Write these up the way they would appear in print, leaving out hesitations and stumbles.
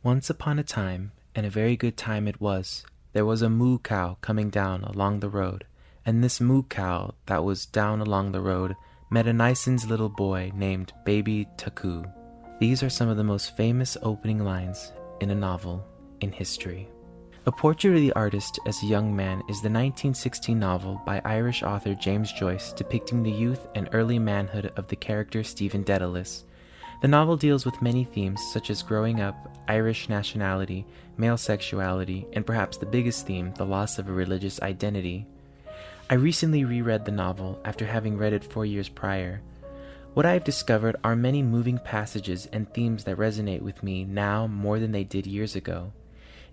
Once upon a time, and a very good time it was, there was a moo cow coming down along the road, and this moo cow that was down along the road met a nicens little boy named Baby Taku. These are some of the most famous opening lines in a novel in history. A Portrait of the Artist as a Young Man is the 1916 novel by Irish author James Joyce depicting the youth and early manhood of the character Stephen Dedalus. The novel deals with many themes such as growing up, Irish nationality, male sexuality, and perhaps the biggest theme, the loss of a religious identity. I recently reread the novel after having read it 4 years prior. What I have discovered are many moving passages and themes that resonate with me now more than they did years ago.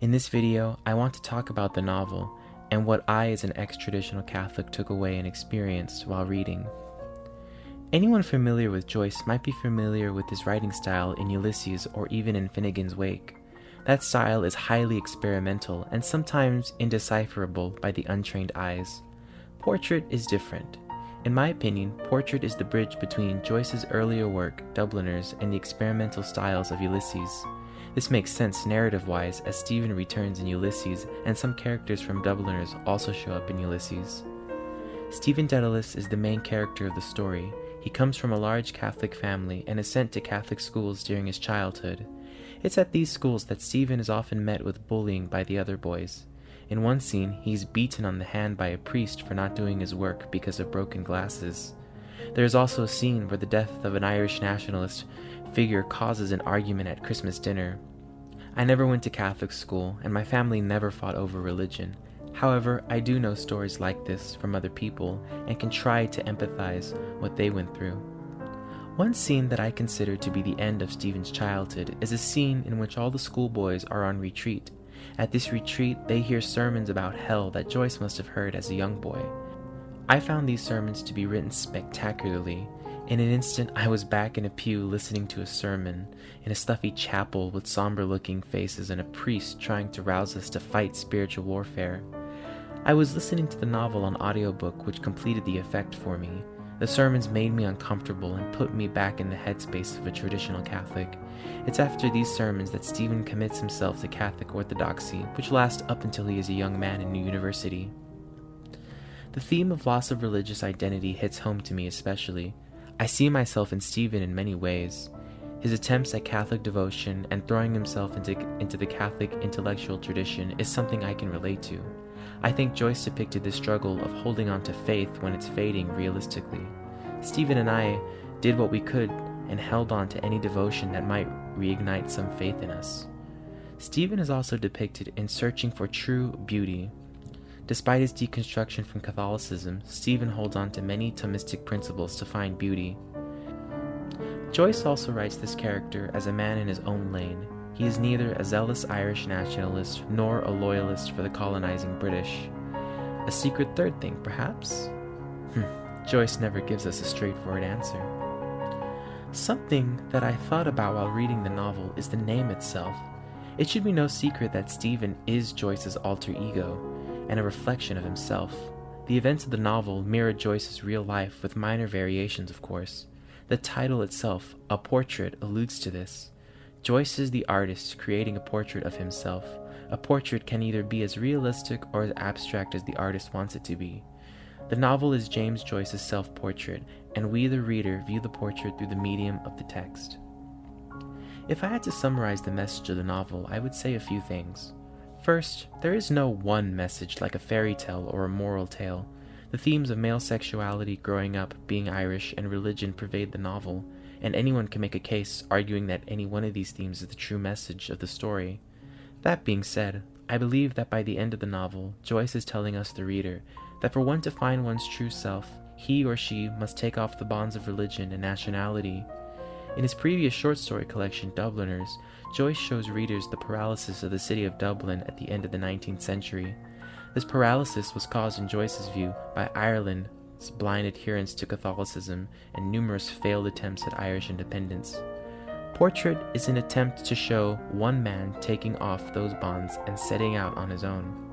In this video, I want to talk about the novel and what I as an ex-traditional Catholic took away and experienced while reading. Anyone familiar with Joyce might be familiar with his writing style in Ulysses or even in Finnegan's Wake. That style is highly experimental and sometimes indecipherable by the untrained eyes. Portrait is different. In my opinion, Portrait is the bridge between Joyce's earlier work, Dubliners, and the experimental styles of Ulysses. This makes sense narrative-wise as Stephen returns in Ulysses and some characters from Dubliners also show up in Ulysses. Stephen Dedalus is the main character of the story. He comes from a large Catholic family and is sent to Catholic schools during his childhood. It's at these schools that Stephen is often met with bullying by the other boys. In one scene, he's beaten on the hand by a priest for not doing his work because of broken glasses. There is also a scene where the death of an Irish nationalist figure causes an argument at Christmas dinner. I never went to Catholic school, and my family never fought over religion. However, I do know stories like this from other people and can try to empathize what they went through. One scene that I consider to be the end of Stephen's childhood is a scene in which all the schoolboys are on retreat. At this retreat, they hear sermons about hell that Joyce must have heard as a young boy. I found these sermons to be written spectacularly. In an instant, I was back in a pew listening to a sermon, in a stuffy chapel with somber-looking faces and a priest trying to rouse us to fight spiritual warfare. I was listening to the novel on audiobook, which completed the effect for me. The sermons made me uncomfortable and put me back in the headspace of a traditional Catholic. It's after these sermons that Stephen commits himself to Catholic orthodoxy, which lasts up until he is a young man in university. The theme of loss of religious identity hits home to me especially. I see myself in Stephen in many ways. His attempts at Catholic devotion and throwing himself into the Catholic intellectual tradition is something I can relate to. I think Joyce depicted the struggle of holding on to faith when it's fading realistically. Stephen and I did what we could and held on to any devotion that might reignite some faith in us. Stephen is also depicted in searching for true beauty. Despite his deconstruction from Catholicism, Stephen holds on to many Thomistic principles to find beauty. Joyce also writes this character as a man in his own lane. He is neither a zealous Irish nationalist nor a loyalist for the colonizing British. A secret third thing, perhaps? Joyce never gives us a straightforward answer. Something that I thought about while reading the novel is the name itself. It should be no secret that Stephen is Joyce's alter ego and a reflection of himself. The events of the novel mirror Joyce's real life with minor variations, of course. The title itself, A Portrait, alludes to this. Joyce is the artist creating a portrait of himself. A portrait can either be as realistic or as abstract as the artist wants it to be. The novel is James Joyce's self-portrait, and we, the reader, view the portrait through the medium of the text. If I had to summarize the message of the novel, I would say a few things. First, there is no one message like a fairy tale or a moral tale. The themes of male sexuality, growing up, being Irish, and religion pervade the novel, and anyone can make a case arguing that any one of these themes is the true message of the story. That being said, I believe that by the end of the novel, Joyce is telling us, the reader, that for one to find one's true self, he or she must take off the bonds of religion and nationality. In his previous short story collection, Dubliners, Joyce shows readers the paralysis of the city of Dublin at the end of the 19th century. This paralysis was caused in Joyce's view by Ireland's blind adherence to Catholicism and numerous failed attempts at Irish independence. Portrait is an attempt to show one man taking off those bonds and setting out on his own.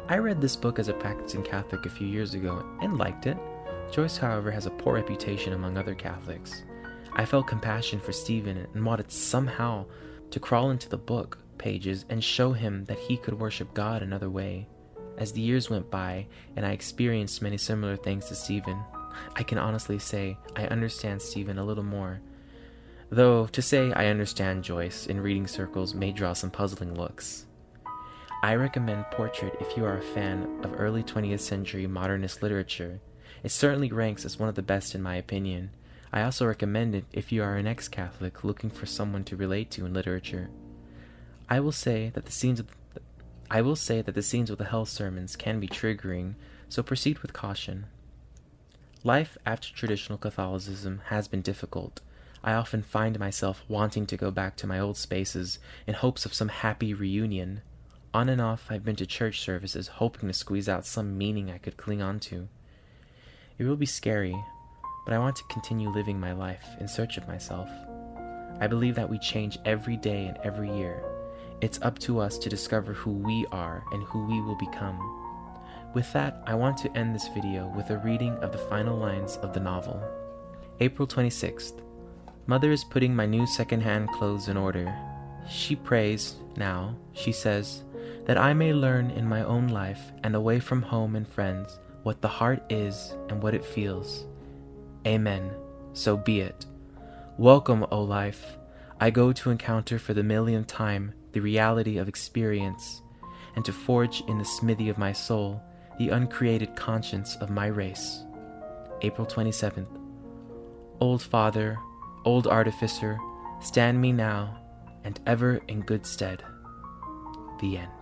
I read this book as a practicing Catholic a few years ago and liked it. Joyce, however, has a poor reputation among other Catholics. I felt compassion for Stephen and wanted somehow to crawl into the book pages and show him that he could worship God another way. As the years went by and I experienced many similar things to Stephen, I can honestly say I understand Stephen a little more. Though to say I understand Joyce in reading circles may draw some puzzling looks. I recommend Portrait if you are a fan of early 20th century modernist literature. It certainly ranks as one of the best in my opinion. I also recommend it if you are an ex-Catholic looking for someone to relate to in literature. I will say that the scenes with the hell sermons can be triggering, so proceed with caution. Life after traditional Catholicism has been difficult. I often find myself wanting to go back to my old spaces in hopes of some happy reunion. On and off, I've been to church services hoping to squeeze out some meaning I could cling on to. It will be scary, but I want to continue living my life in search of myself. I believe that we change every day and every year. It's up to us to discover who we are and who we will become. With that, I want to end this video with a reading of the final lines of the novel. April 26th. Mother is putting my new second-hand clothes in order. She prays, now, she says, that I may learn in my own life and away from home and friends what the heart is and what it feels. Amen. So be it. Welcome, O life. I go to encounter for the millionth time the reality of experience, and to forge in the smithy of my soul the uncreated conscience of my race. April 27th. Old Father, old Artificer, stand me now, and ever in good stead. The end.